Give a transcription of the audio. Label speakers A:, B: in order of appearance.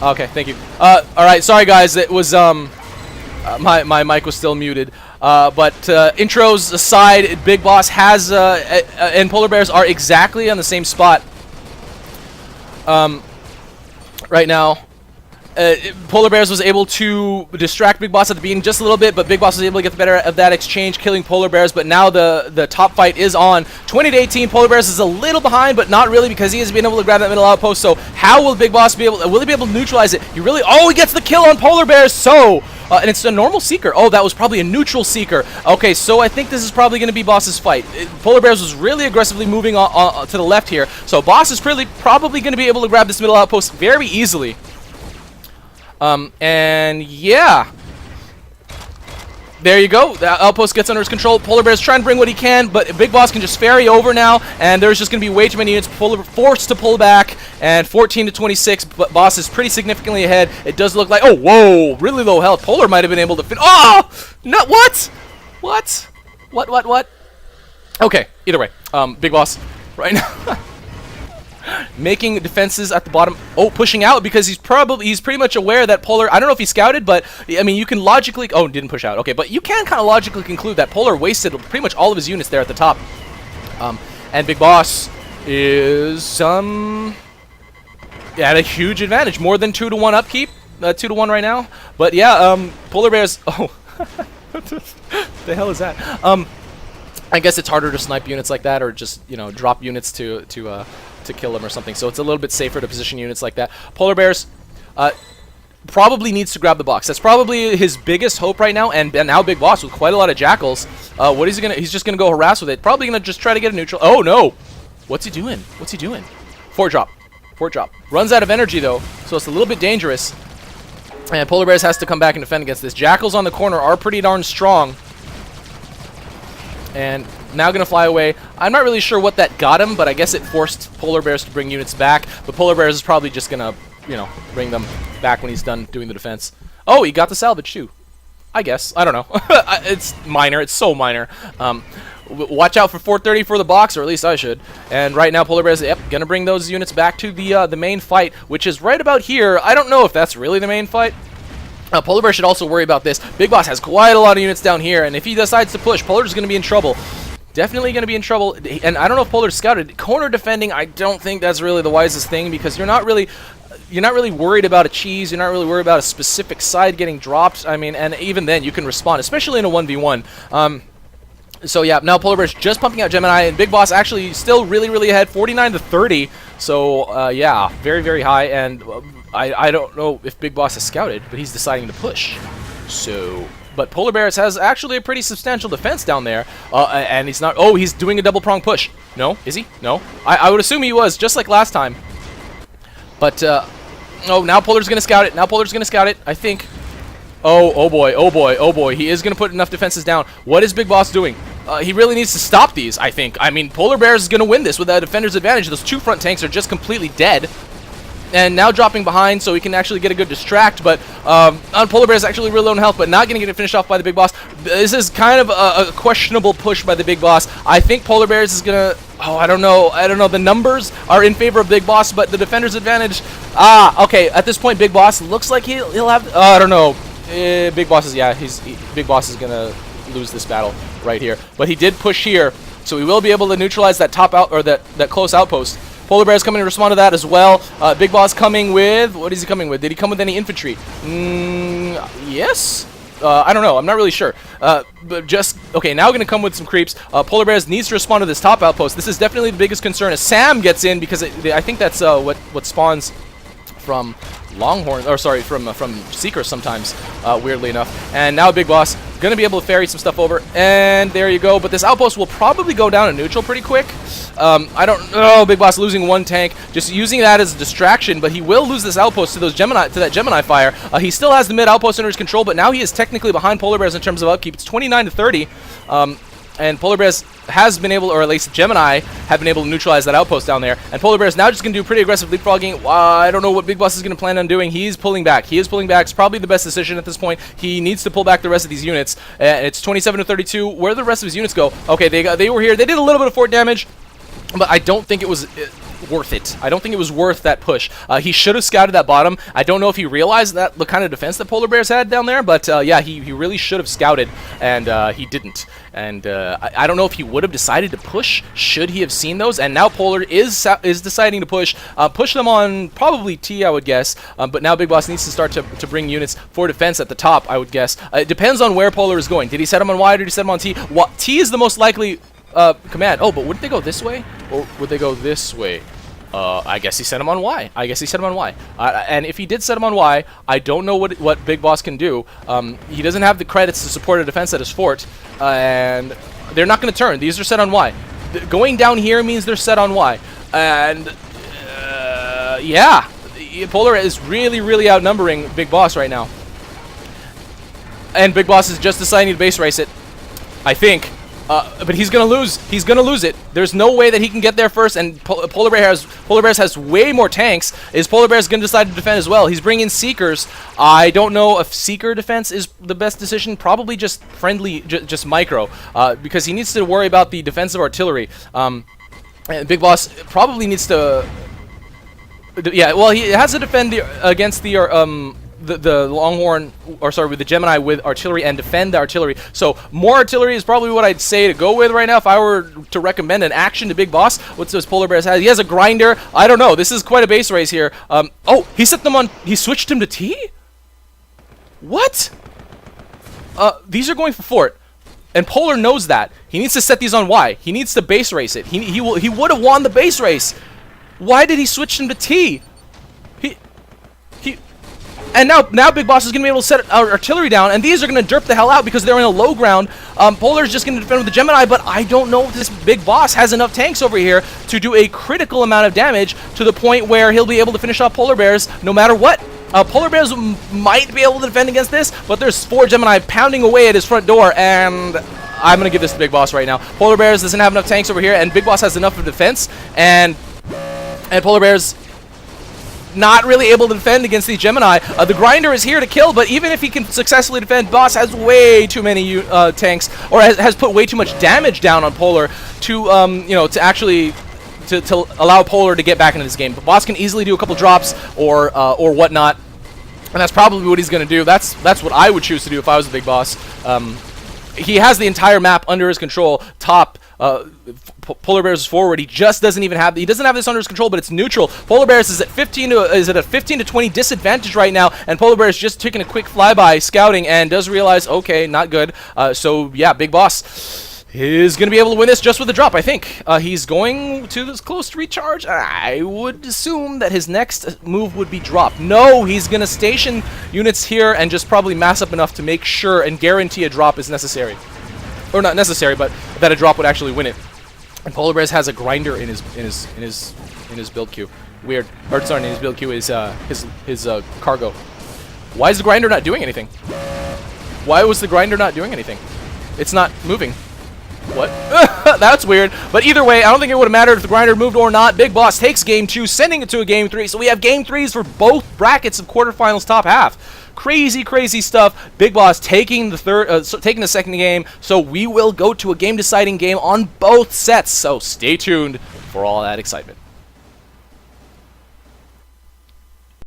A: Okay, thank you. All right, sorry guys, it was my mic was still muted. But intros aside, Big Boss has and Polarbearz are exactly on the same spot right now. Polarbearz was able to distract Big Boss at the beginning just a little bit, but Big Boss was able to get the better of that exchange, killing Polarbearz. But now the top fight is on. 20-18. Polarbearz is a little behind, but not really, because he has been able to grab that middle outpost. So how will Big Boss be able? Will he be able to neutralize it? He really. Oh, he gets the kill on Polarbearz. So. And it's a normal Seeker. Oh, that was probably a neutral Seeker. Okay, so I think this is probably going to be Boss's fight. Polarbearz was really aggressively moving to the left here. So Boss is probably going to be able to grab this middle outpost very easily. And yeah. There you go. The outpost gets under his control. Polarbearz trying to bring what he can, but Big Boss can just ferry over now, and there's just going to be way too many units forced to pull back, and 14-26, but Boss is pretty significantly ahead. It does look like, oh, whoa, really low health. Polar might have been able to fit. Oh! No, what? What? Okay, either way, Big Boss right now. Making defenses at the bottom. Oh, pushing out because he's pretty much aware that Polar. I don't know if he scouted, but I mean, you can logically. Oh, didn't push out. Okay, but you can kind of logically conclude that Polar wasted pretty much all of his units there at the top. And Big Boss is at a huge advantage, more than 2-to-1 upkeep, 2-to-1 right now. But yeah, Polarbearz. Oh, what the hell is that? I guess it's harder to snipe units like that, or just drop units to kill them or something. So it's a little bit safer to position units like that. Polarbearz probably needs to grab the box. That's probably his biggest hope right now. And now Big Boss with quite a lot of jackals. What is he gonna? He's just gonna go harass with it. Probably gonna just try to get a neutral. Oh no! What's he doing? Fort drop. Runs out of energy though, so it's a little bit dangerous. And Polarbearz has to come back and defend against this. Jackals on the corner are pretty darn strong. And now going to fly away. I'm not really sure what that got him, but I guess it forced Polarbearz to bring units back. But Polarbearz is probably just going to, bring them back when he's done doing the defense. Oh, he got the salvage too. I guess. I don't know. It's minor. It's so minor. Watch out for 430 for the box, or at least I should. And right now, Polarbearz, going to bring those units back to the main fight, which is right about here. I don't know if that's really the main fight. Polarbearz should also worry about this. Big Boss has quite a lot of units down here, and if he decides to push, Polar's going to be in trouble. Definitely going to be in trouble. And I don't know if Polar's scouted. Corner defending, I don't think that's really the wisest thing, because you're not really worried about a cheese. You're not really worried about a specific side getting dropped. I mean, and even then, you can respond, especially in a 1v1. So yeah, now Polarbearz just pumping out Gemini, and Big Boss actually still really ahead, 49-30. So yeah, very high, and I don't know if Big Boss has scouted, but he's deciding to push. So, but Polarbearz has actually a pretty substantial defense down there, and he's not. Oh, he's doing a double prong push. No, is he? No, I would assume he was, just like last time. But oh, now Polar's gonna scout it. I think. Oh boy. He is going to put enough defenses down. What is Big Boss doing? He really needs to stop these, I think. I mean, Polarbearz is going to win this with a defender's advantage. Those two front tanks are just completely dead. And now dropping behind so he can actually get a good distract. But on Polarbearz actually really low in health, but not going to get it finished off by the Big Boss. This is kind of a questionable push by the Big Boss. I think Polarbearz is going to... Oh, I don't know. The numbers are in favor of Big Boss, but the defender's advantage... okay. At this point, Big Boss looks like he'll have... I don't know. Big Boss is, Big Boss is gonna lose this battle right here. But he did push here, so he will be able to neutralize that top out, or that close outpost. Polarbearz coming to respond to that as well. Big Boss coming with, what is he coming with? Did he come with any infantry? Yes. I don't know. I'm not really sure. But just okay. Now gonna come with some creeps. Polarbearz needs to respond to this top outpost. This is definitely the biggest concern as Sam gets in, because I think that's what spawns from Longhorn, or sorry, from Seeker sometimes, weirdly enough. And now Big Boss gonna be able to ferry some stuff over, and there you go. But this outpost will probably go down in neutral pretty quick. I don't know. Big Boss losing one tank, just using that as a distraction, but he will lose this outpost to that Gemini fire. He still has the mid outpost under his control, but now he is technically behind Polarbearz in terms of upkeep. It's 29-30. And Polarbearz has been able, or at least Gemini have been able to neutralize that outpost down there. And Polarbearz now just going to do pretty aggressive leapfrogging. I don't know what Big Boss is going to plan on doing. He's pulling back. It's probably the best decision at this point. He needs to pull back the rest of these units. It's 27-32. Where did the rest of his units go? Okay, they were here. They did a little bit of fort damage, but I don't think it was worth it. I don't think it was worth that push. He should have scouted that bottom. I don't know if he realized that the kind of defense that Polarbearz had down there, but yeah, he really should have scouted, and he didn't. And I don't know if he would have decided to push should he have seen those. And now Polar is deciding to push them on probably T, I would guess. But now Big Boss needs to start to bring units for defense at the top, I would guess. It depends on where Polar is going. Did he set him on Y or did he set him on T? T is the most likely command. Oh, but would they go this way or would they go this way? I guess he set him on Y. And if he did set him on Y, I don't know what Big Boss can do. He doesn't have the credits to support a defense at his fort, and they're not going to turn. These are set on Y. Going down here means they're set on Y. And, yeah, Polar is really, really outnumbering Big Boss right now. And Big Boss is just deciding to base race it, I think. But he's gonna lose. He's gonna lose it. There's no way that he can get there first. And Polarbearz has way more tanks. Is Polarbearz gonna decide to defend as well? He's bringing Seekers. I don't know if Seeker defense is the best decision. Probably just friendly, just micro, because he needs to worry about the defensive artillery. And Big Boss probably needs to. Yeah, well, he has to defend against the Longhorn, or sorry, with the Gemini with artillery and defend the artillery. So more artillery is probably what I'd say to go with right now if I were to recommend an action to Big Boss. What does Polarbearz have? He has a grinder. I don't know. This is quite a base race here. Oh, he set them on. He switched him to T? What? These are going for fort. And Polar knows that. He needs to set these on Y. He needs to base race it. He would have won the base race. Why did he switch him to T? And now Big Boss is going to be able to set our artillery down, and these are going to derp the hell out because they're in a low ground. Polar's just going to defend with the Gemini, but I don't know if this Big Boss has enough tanks over here to do a critical amount of damage to the point where he'll be able to finish off Polarbearz no matter what. Polarbearz might be able to defend against this, but there's 4 Gemini pounding away at his front door, and I'm going to give this to Big Boss right now. Polarbearz doesn't have enough tanks over here, and Big Boss has enough of defense, and Polarbearz not really able to defend against the Gemini. The grinder is here to kill, but even if he can successfully defend, Boss has way too many tanks, or has put way too much damage down on Polar to you know, to actually to allow Polar to get back into this game. But Boss can easily do a couple drops or whatnot, and that's probably what he's going to do. That's what I would choose to do if I was the Big Boss. He has the entire map under his control. Top. Polarbearz is forward. He just doesn't even have. He doesn't have this under his control, but it's neutral. Polarbearz is at a 15 to 20 disadvantage right now, and Polarbearz just taking a quick flyby, scouting, and does realize, okay, not good. So yeah, Big Boss is going to be able to win this just with a drop, I think. He's going to this close to recharge. I would assume that his next move would be drop. No, he's going to station units here and just probably mass up enough to make sure and guarantee a drop is necessary. Or not necessary, but that a drop would actually win it. And Polarbearz has a grinder in his build queue. Weird. Or sorry, in his build queue is his cargo. Why is the grinder not doing anything? Why was the grinder not doing anything? It's not moving. What? That's weird. But either way, I don't think it would have mattered if the grinder moved or not. Big Boss takes game 2, sending it to a game 3. So we have game 3s for both brackets of quarterfinals top half. Crazy, crazy stuff. Big Boss taking the second game. So we will go to a game-deciding game on both sets. So stay tuned for all that excitement.